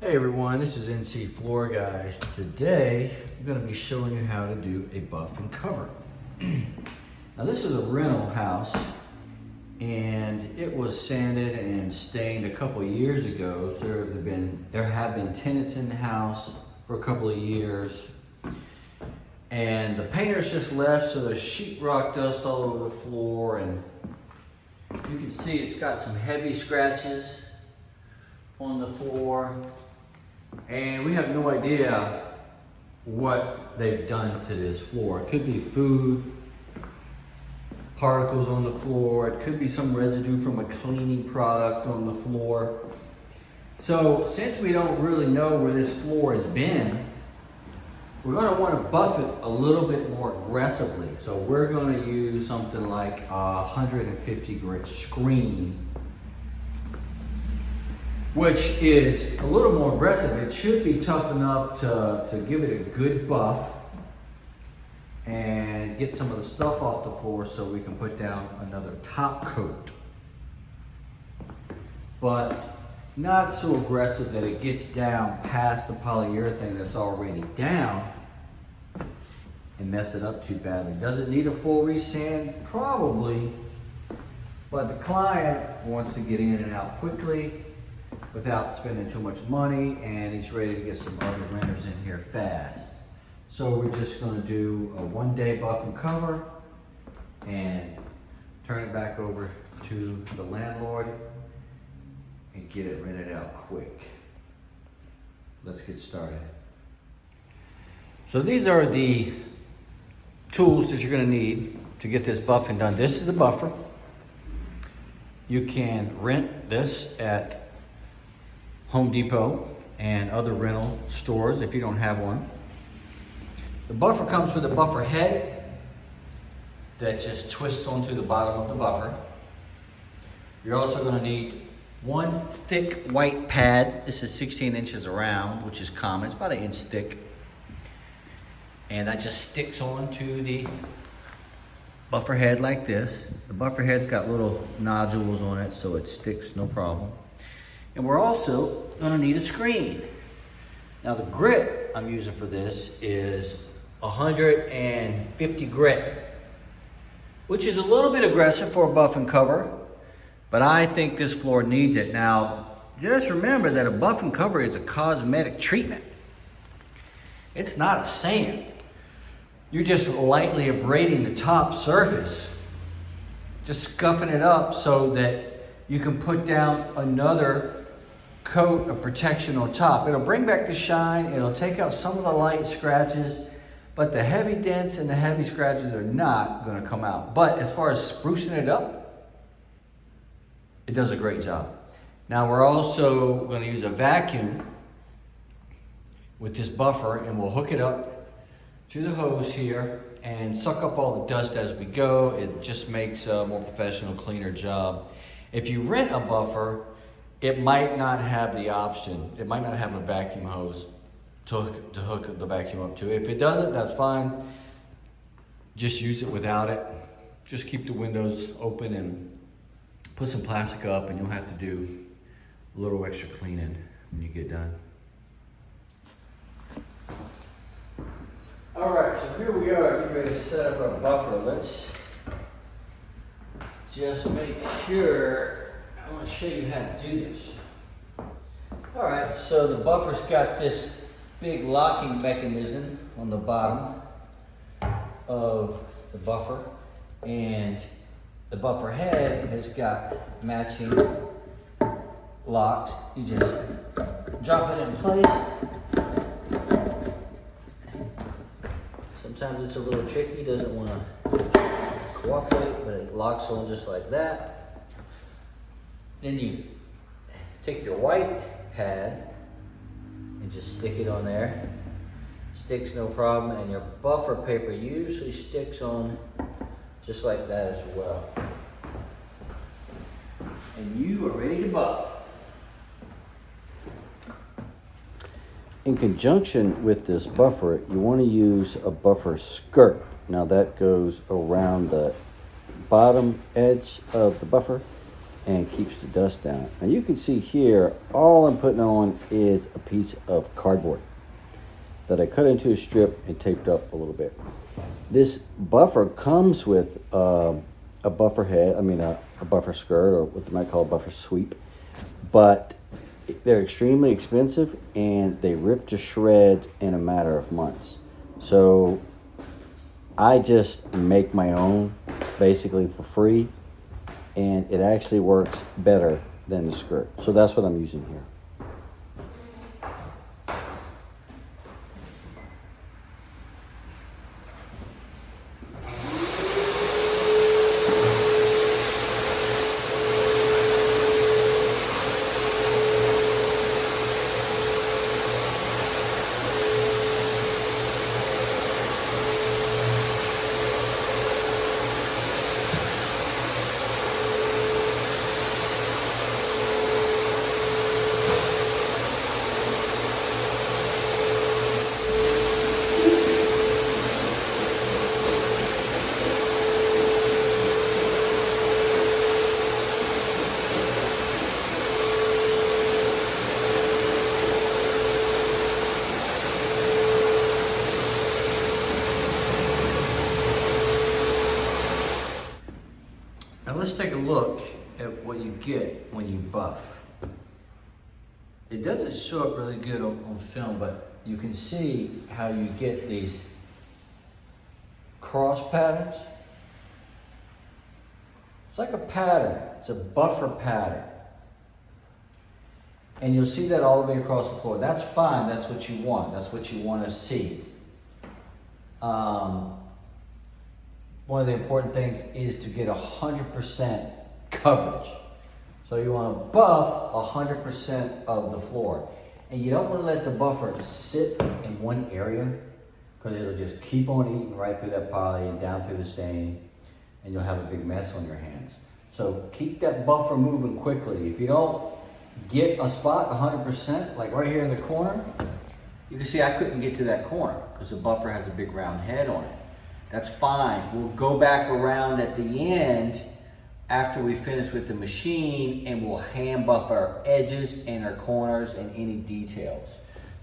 Hey everyone, this is NC Floor Guys. Today, I'm going to be showing you how to do a buff and cover. Now this is a rental house and it was sanded and stained a couple of years ago. So there have been tenants in the house for a couple of years. And the painters just left, so there's sheetrock dust all over the floor, and you can see it's got some heavy scratches on the floor. And we have no idea what they've done to this floor. It could be food, particles on the floor. It could be some residue from a cleaning product on the floor. So since we don't really know where this floor has been, we're going to want to buff it a little bit more aggressively. So we're going to use something like a 150 grit screen, which is a little more aggressive. It should be tough enough to give it a good buff and get some of the stuff off the floor so we can put down another top coat. But not so aggressive that it gets down past the polyurethane that's already down and mess it up too badly. Does it need a full resand? Probably, but the client wants to get in and out quickly without spending too much money, and he's ready to get some other renters in here fast. So we're just gonna do a 1-day buff and cover and turn it back over to the landlord and get it rented out quick. Let's get started. So these are the tools that you're gonna need to get this buffing done. This is a buffer. You can rent this at Home Depot and other rental stores if you don't have one. The buffer comes with a buffer head that just twists onto the bottom of the buffer. You're also going to need one thick white pad. This is 16 inches around, which is common. It's about 1 inch thick. And that just sticks onto the buffer head like this. The buffer head's got little nodules on it, so it sticks no problem. And we're also gonna need a screen. Now the grit I'm using for this is 150 grit, which is a little bit aggressive for a buff and cover, but I think this floor needs it. Now, just remember that a buff and cover is a cosmetic treatment. It's not a sand. You're just lightly abrading the top surface, just scuffing it up so that you can put down another coat of protection on top. It'll bring back the shine, it'll take out some of the light scratches, but the heavy dents and the heavy scratches are not gonna come out. But as far as sprucing it up, it does a great job. Now we're also gonna use a vacuum with this buffer, and we'll hook it up to the hose here and suck up all the dust as we go. It just makes a more professional, cleaner job. If you rent a buffer, it might not have the option. It might not have a vacuum hose to hook the vacuum up to. If it doesn't, that's fine. Just use it without it. Just keep the windows open and put some plastic up, and you'll have to do a little extra cleaning when you get done. All right, so here we are, getting ready to set up our buffer. Let's just make sure. I want to show you how to do this. All right, so the buffer's got this big locking mechanism on the bottom of the buffer, and the buffer head has got matching locks. You just drop it in place. Sometimes it's a little tricky, doesn't want to cooperate, but it locks on just like that. Then you take your white pad and just stick it on there. Sticks no problem, and your buffer paper usually sticks on just like that as well. And you are ready to buff. In conjunction with this buffer, you want to use a buffer skirt. Now that goes around the bottom edge of the buffer and keeps the dust down. And you can see here, all I'm putting on is a piece of cardboard that I cut into a strip and taped up a little bit. This buffer comes with a buffer head, a buffer skirt, or what they might call a buffer sweep, but they're extremely expensive and they rip to shreds in a matter of months. So I just make my own basically for free, and it actually works better than the skirt. So that's what I'm using here. Now let's take a look at what you get when you buff. It doesn't show up really good on film, but you can see how you get these cross patterns. It's like a pattern, it's a buffer pattern. And you'll see that all the way across the floor. That's fine, that's what you want. That's what you want to see. One of the important things is to get 100% coverage. So you want to buff 100% of the floor. And you don't want to let the buffer sit in one area, because it'll just keep on eating right through that poly and down through the stain, and you'll have a big mess on your hands. So keep that buffer moving quickly. If you don't get a spot 100%, like right here in the corner, you can see I couldn't get to that corner because the buffer has a big round head on it. That's fine. We'll go back around at the end after we finish with the machine, and we'll hand buff our edges and our corners and any details.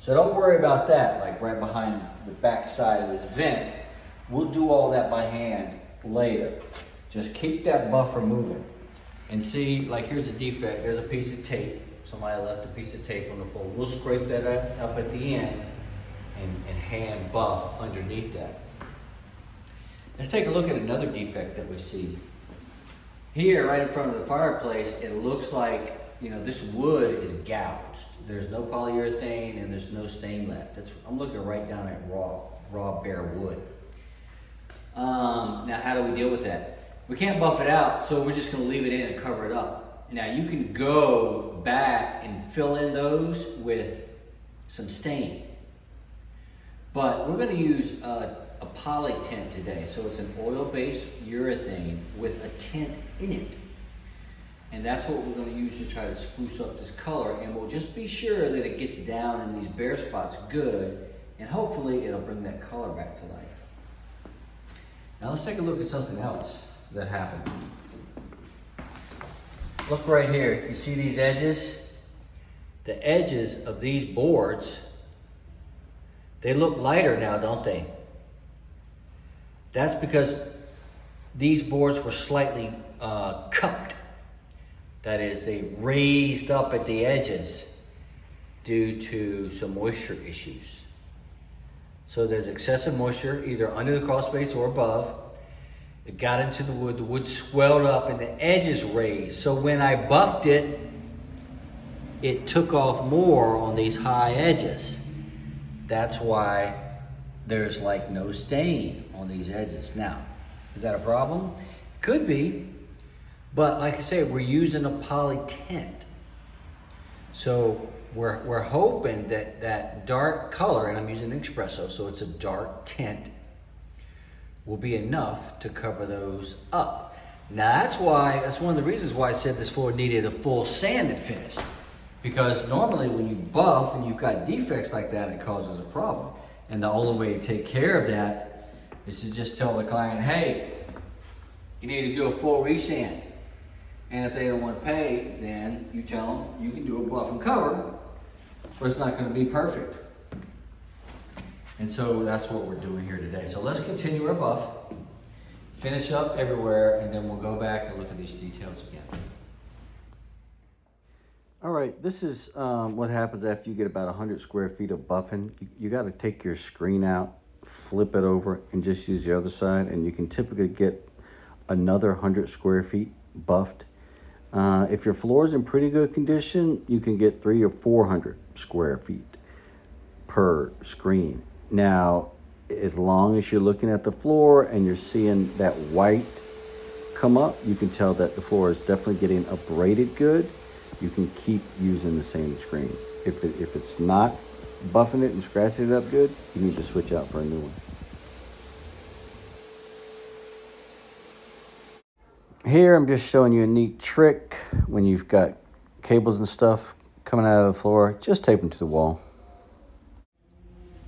So don't worry about that, like right behind the back side of this vent. We'll do all that by hand later. Just keep that buffer moving. And see, like here's a defect. There's a piece of tape. Somebody left a piece of tape on the floor. We'll scrape that up at the end and hand buff underneath that. Let's take a look at another defect that we see. Here, right in front of the fireplace, it looks like, this wood is gouged. There's no polyurethane and there's no stain left. I'm looking right down at raw bare wood. Now, how do we deal with that? We can't buff it out, so we're just gonna leave it in and cover it up. Now, you can go back and fill in those with some stain. But we're gonna use a poly tint today. So it's an oil-based urethane with a tint in it. And that's what we're gonna use to try to spruce up this color. And we'll just be sure that it gets down in these bare spots good, and hopefully it'll bring that color back to life. Now let's take a look at something else that happened. Look right here, you see these edges? The edges of these boards, they look lighter now, don't they? That's because these boards were slightly cupped. That is, they raised up at the edges due to some moisture issues. So there's excessive moisture either under the crawl space or above. It got into the wood swelled up and the edges raised. So when I buffed it, it took off more on these high edges. That's why there's like no stain on these edges. Now, is that a problem? Could be, but like I say, we're using a poly tint. So we're hoping that that dark color, and I'm using an espresso, so it's a dark tint, will be enough to cover those up. Now that's one of the reasons why I said this floor needed a full sanded finish. Because normally when you buff and you've got defects like that, it causes a problem. And the only way to take care of that is to just tell the client, hey, you need to do a full resand. And if they don't want to pay, then you tell them you can do a buff and cover, but it's not going to be perfect. And so that's what we're doing here today. So let's continue our buff, finish up everywhere, and then we'll go back and look at these details again. All right, this is what happens after you get about 100 square feet of buffing. You got to take your screen out, flip it over, and just use the other side, and you can typically get another 100 square feet buffed. If your floor is in pretty good condition, you can get 300 or 400 square feet per screen. Now, as long as you're looking at the floor and you're seeing that white come up, you can tell that the floor is definitely getting abraded good. You can keep using the same screen. If it's not buffing it and scratching it up good, you need to switch out for a new one. Here I'm just showing you a neat trick when you've got cables and stuff coming out of the floor. Just tape them to the wall.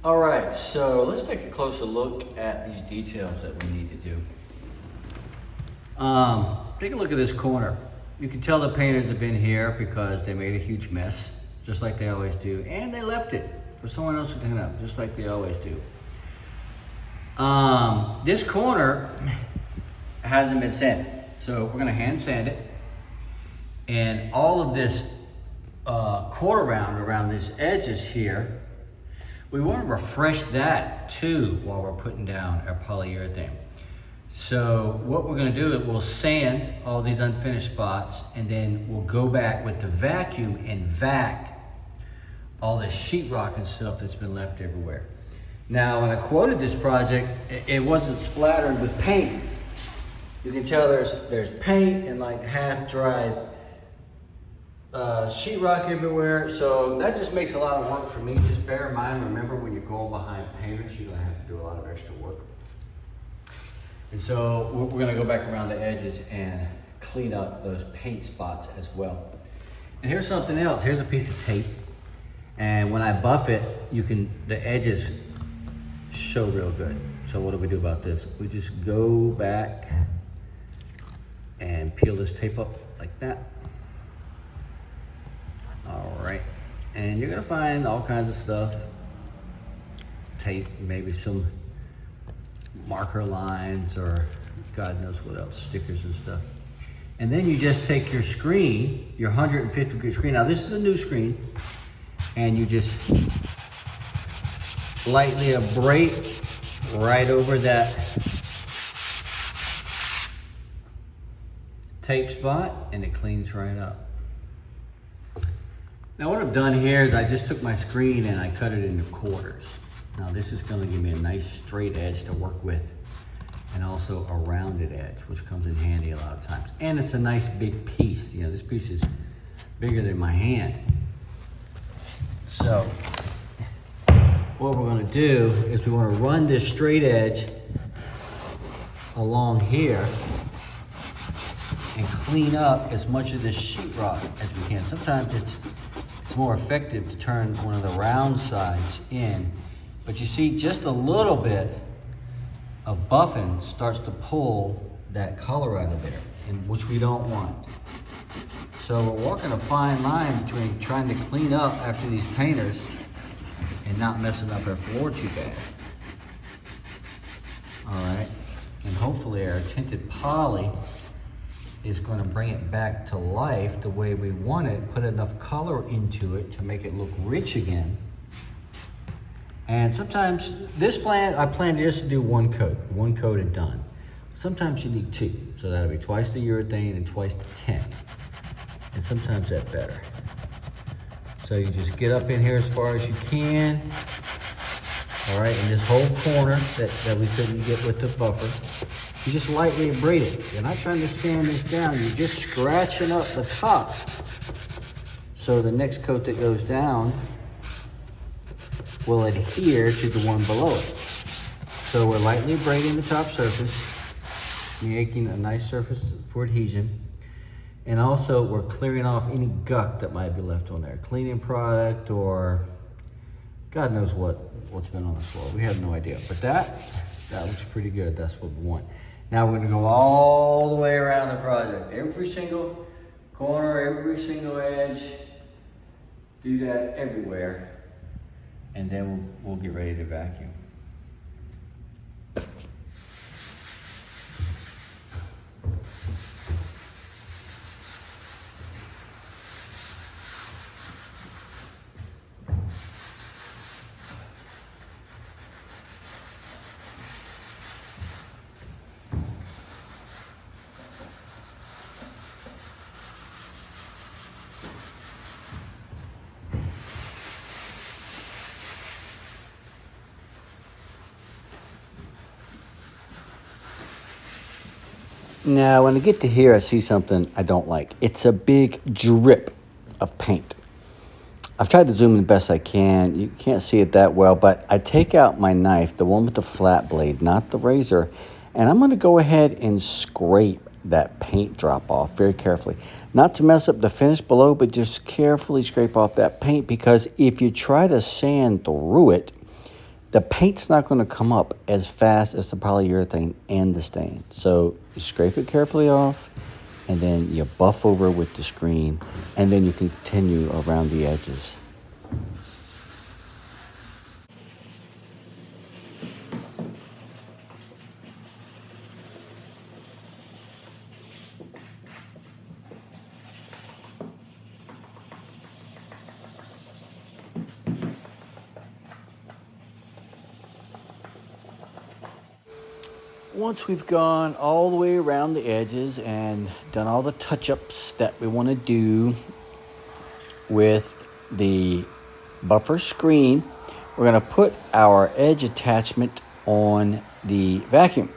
All right, so let's take a closer look at these details that we need to do. Take a look at this corner. You can tell the painters have been here because they made a huge mess, just like they always do, and they left it for someone else to clean up, just like they always do. This corner hasn't been sanded, so we're gonna hand sand it, and all of this quarter round around these edges here, we want to refresh that too while we're putting down our polyurethane. So what we're going to do is we'll sand all these unfinished spots, and then we'll go back with the vacuum and vac all this sheetrock and stuff that's been left everywhere. Now, when I quoted this project, it wasn't splattered with paint. You can tell there's paint and like half dried sheetrock everywhere. So that just makes a lot of work for me. Just bear in mind, remember when you're going behind painters, you're gonna have to do a lot of extra work. And so we're gonna go back around the edges and clean up those paint spots as well. And here's something else. Here's a piece of tape. And when I buff it, the edges show real good. So what do we do about this? We just go back and peel this tape up like that. All right. And you're gonna find all kinds of stuff. Tape, maybe some marker lines, or God knows what else, stickers and stuff. And then you just take your screen, your 150 degree screen. Now this is a new screen, and you just lightly abrade right over that tape spot, and it cleans right up. Now what I've done here is I just took my screen and I cut it into quarters. Now this is gonna give me a nice straight edge to work with, and also a rounded edge, which comes in handy a lot of times. And it's a nice big piece. You know, this piece is bigger than my hand. So what we're gonna do is we wanna run this straight edge along here and clean up as much of this sheetrock as we can. Sometimes it's more effective to turn one of the round sides in. But you see, just a little bit of buffing starts to pull that color out of there, and which we don't want. So we're walking a fine line between trying to clean up after these painters and not messing up our floor too bad. All right, and hopefully our tinted poly is going to bring it back to life the way we want it, put enough color into it to make it look rich again. And sometimes this plan, I plan just to do one coat and done. Sometimes you need two, so that'll be twice the urethane and twice the tint. And sometimes that's better. So you just get up in here as far as you can. All right, and this whole corner that we couldn't get with the buffer, you just lightly abrade it. You're not trying to sand this down, you're just scratching up the top. So the next coat that goes down will adhere to the one below it. So we're lightly abrading the top surface, making a nice surface for adhesion. And also we're clearing off any gunk that might be left on there. Cleaning product or God knows what's been on the floor. We have no idea, but that looks pretty good. That's what we want. Now we're gonna go all the way around the project. Every single Corner, every single edge. Do that everywhere. And then we'll get ready to vacuum. Now, when I get to here, I see something I don't like. It's a big drip of paint. I've tried to zoom in the best I can. You can't see it that well, but I take out my knife, the one with the flat blade, not the razor, and I'm going to go ahead and scrape that paint drop off very carefully. Not to mess up the finish below, but just carefully scrape off that paint, because if you try to sand through it, the paint's not going to come up as fast as the polyurethane and the stain. So you scrape it carefully off, and then you buff over with the screen, and then you continue around the edges. Once we've gone all the way around the edges and done all the touch-ups that we want to do with the buffer screen, we're going to put our edge attachment on the vacuum.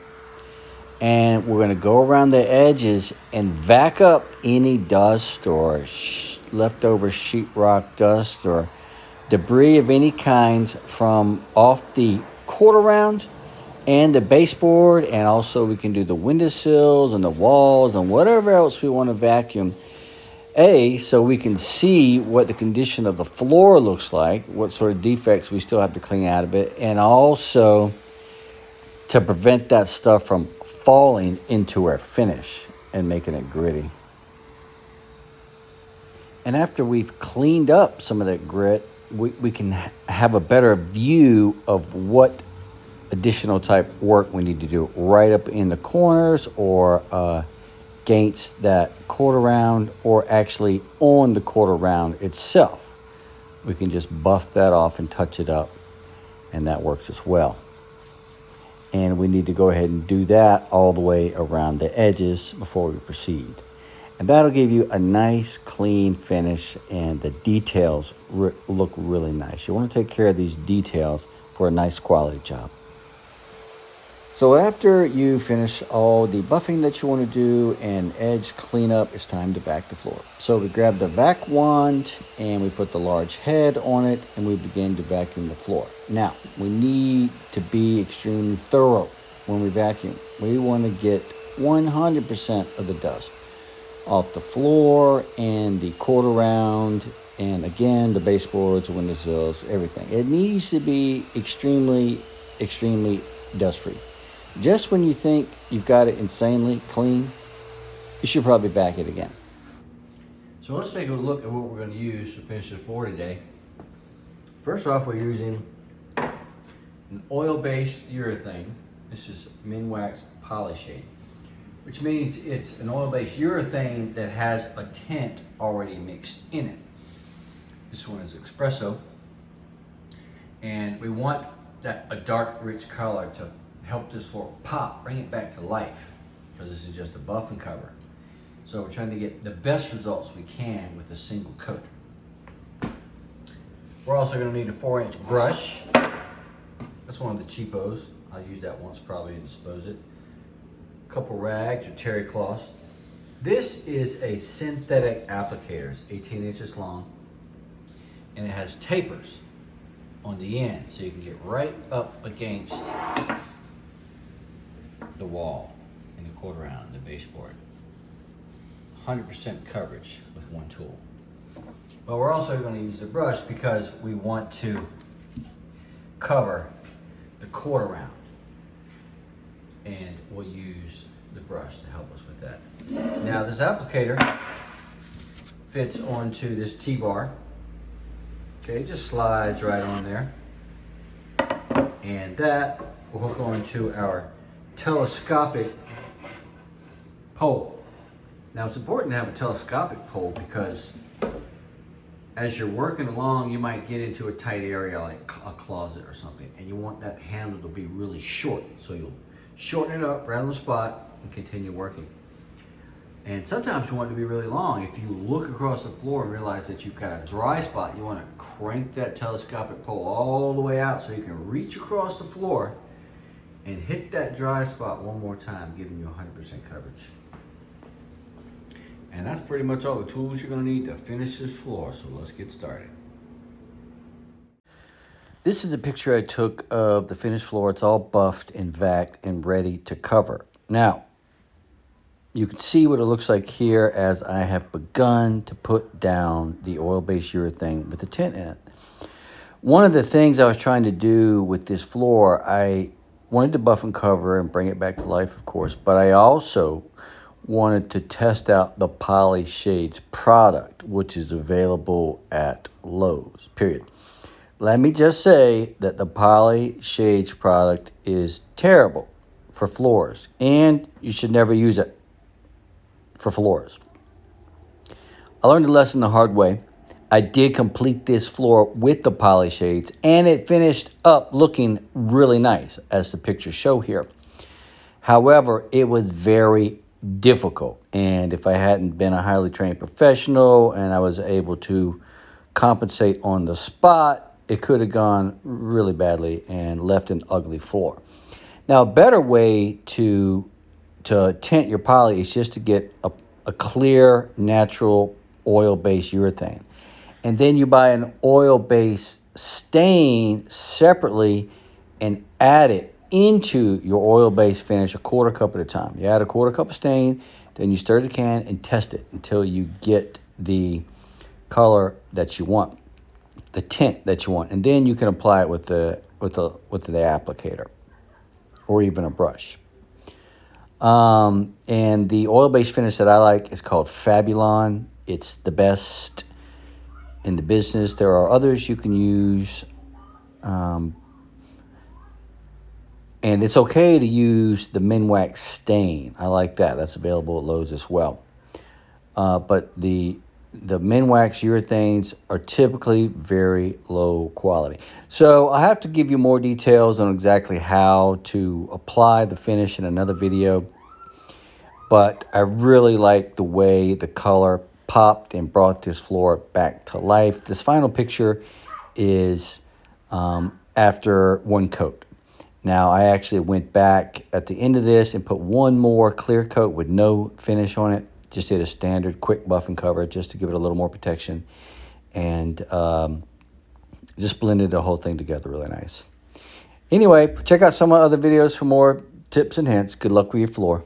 And we're going to go around the edges and vac up any dust or leftover sheetrock dust or debris of any kinds from off the quarter round and the baseboard, and also we can do the windowsills and the walls and whatever else we want to vacuum. So we can see what the condition of the floor looks like, what sort of defects we still have to clean out of it, and also to prevent that stuff from falling into our finish and making it gritty. And after we've cleaned up some of that grit, we can have a better view of what additional type work we need to do right up in the corners or against that quarter round, or actually on the quarter round itself. We can just buff that off and touch it up, and that works as well. And we need to go ahead and do that all the way around the edges before we proceed. And that'll give you a nice clean finish, and the details look really nice. You want to take care of these details for a nice quality job. So after you finish all the buffing that you want to do and edge cleanup, it's time to vac the floor. So we grab the vac wand and we put the large head on it, and we begin to vacuum the floor. Now, we need to be extremely thorough when we vacuum. We want to get 100% of the dust off the floor and the quarter round, and again, the baseboards, windowsills, everything. It needs to be extremely, extremely dust-free. Just when you think you've got it insanely clean, you should probably vac it again. So let's take a look at what we're going to use to finish the floor today. First off, we're using an oil-based urethane. This is Minwax Polyshade, which means it's an oil-based urethane that has a tint already mixed in it. This one is espresso, and we want a dark, rich color to help this floor pop, bring it back to life, because this is just a buff and cover. So we're trying to get the best results we can with a single coat. We're also going to need a 4-inch brush. That's one of the cheapos. I used that once probably and disposed it. A couple rags or terry cloths. This is a synthetic applicator. It's 18 inches long, and it has tapers on the end, so you can get right up against the wall in the quarter round, the baseboard. 100% coverage with one tool. But we're also going to use the brush because we want to cover the quarter round, and we'll use the brush to help us with that. Now, this applicator fits onto this T-bar. Okay, it just slides right on there. And that will hook onto our telescopic pole. Now it's important to have a telescopic pole because as you're working along, you might get into a tight area like a closet or something, and you want that handle to be really short. So you'll shorten it up right on the spot and continue working. And sometimes you want it to be really long. If you look across the floor and realize that you've got a dry spot, you want to crank that telescopic pole all the way out so you can reach across the floor and hit that dry spot one more time, giving you 100% coverage. And that's pretty much all the tools you're going to need to finish this floor. So let's get started. This is a picture I took of the finished floor. It's all buffed and vacked and ready to cover. Now, you can see what it looks like here as I have begun to put down the oil-based urethane with the tint in it. One of the things I was trying to do with this floor, I wanted to buff and cover and bring it back to life, of course, but I also wanted to test out the Poly Shades product, which is available at Lowe's, period. Let me just say that the Poly Shades product is terrible for floors, and you should never use it for floors. I learned a lesson the hard way. I did complete this floor with the Poly Shades, and it finished up looking really nice, as the pictures show here. However, it was very difficult, and if I hadn't been a highly trained professional and I was able to compensate on the spot, it could have gone really badly and left an ugly floor. Now, a better way to tint your poly is just to get a clear, natural oil-based urethane. And then you buy an oil-based stain separately and add it into your oil-based finish a quarter cup at a time. You add a quarter cup of stain, then you stir the can and test it until you get the color that you want, the tint that you want, and then you can apply it with the applicator or even a brush. And the oil-based finish that I like is called Fabulon. It's the best in the business. There are others you can use, and it's okay to use the Minwax stain. I like that. That's available at Lowe's as well. But the Minwax urethanes are typically very low quality. So I have to give you more details on exactly how to apply the finish in another video. But I really like the way the color popped and brought this floor back to life. This final picture is after one coat. Now, I actually went back at the end of this and put one more clear coat with no finish on it. Just did a standard quick buff and cover just to give it a little more protection. And just blended the whole thing together really nice. Anyway, check out some of my other videos for more tips and hints. Good luck with your floor.